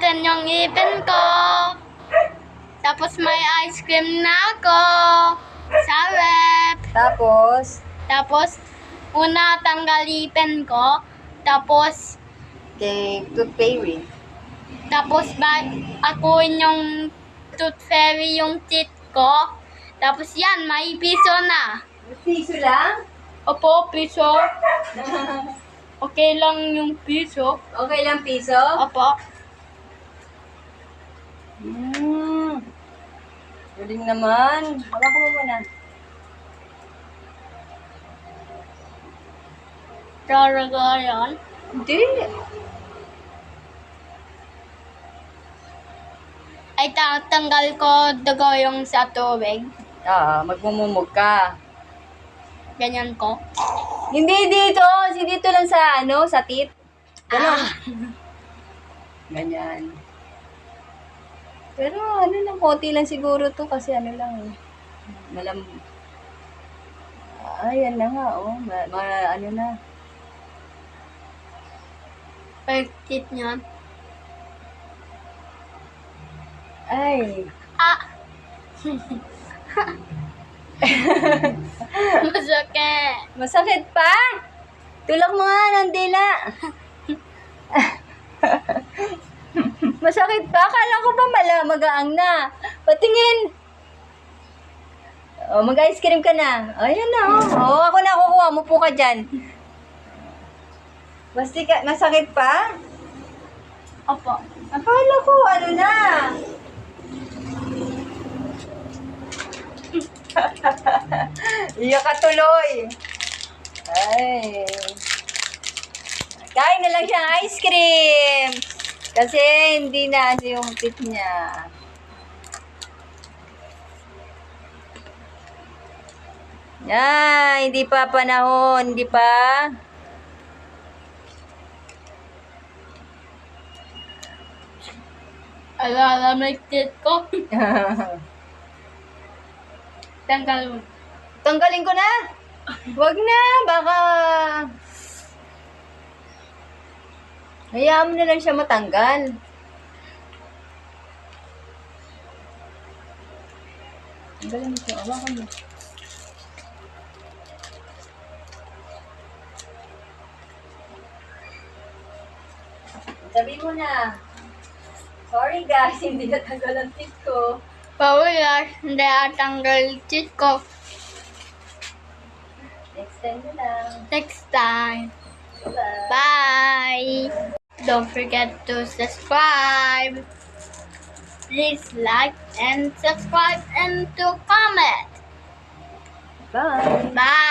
natin yung ipin ko. Tapos may ice cream na ako. Sa rep. Tapos, Una tanggal ipin ko. Tapos kay Tooth Fairy. akuin yung tooth fairy yung teeth ko. Tapos yan, may piso na. Piso lang? Opo, piso. Okay lang yung piso. Okay lang piso? Opo. Galing naman. Hawakan mo muna. Talaga yan. Hindi. Ay, tanggal ko dugo yung sa tubig. Magmumumog ka. Ganyan ko. Hindi dito. Dito lang sa, sa teeth. Ganon. Ganyan. Pero lang, konti lang siguro to kasi lang. Yan na nga, na. Pag teeth niyan. Ay. Masakit. Masakit pa? Tulak mo nga ng dila. Masakit pa? Akala ko ba magaang na? Patingin. Mag-ice cream ka na. Ayan na, ako na kukuha. Mupo ka dyan. Masakit pa? Opo. Akala ko, na? Iyak ka tuloy. Ay. Kain na lang siyang ice cream. Kasi hindi na yung teeth niya. Hindi pa panahon. Hindi pa. Alalamig teeth ko. Tanggal mo. Tanggalin ko na. Wag na. Baka hayaan mo na lang siya matanggal. Tanggalin mo siya. Hawakan mo. Sabi mo na. Sorry guys, hindi natanggal ang teeth ko. Pawilas, hindi atanggal teeth ko. Next time na lang. Next time. Bye. Bye. Don't forget to subscribe. Please like and subscribe and to comment. Bye. Bye.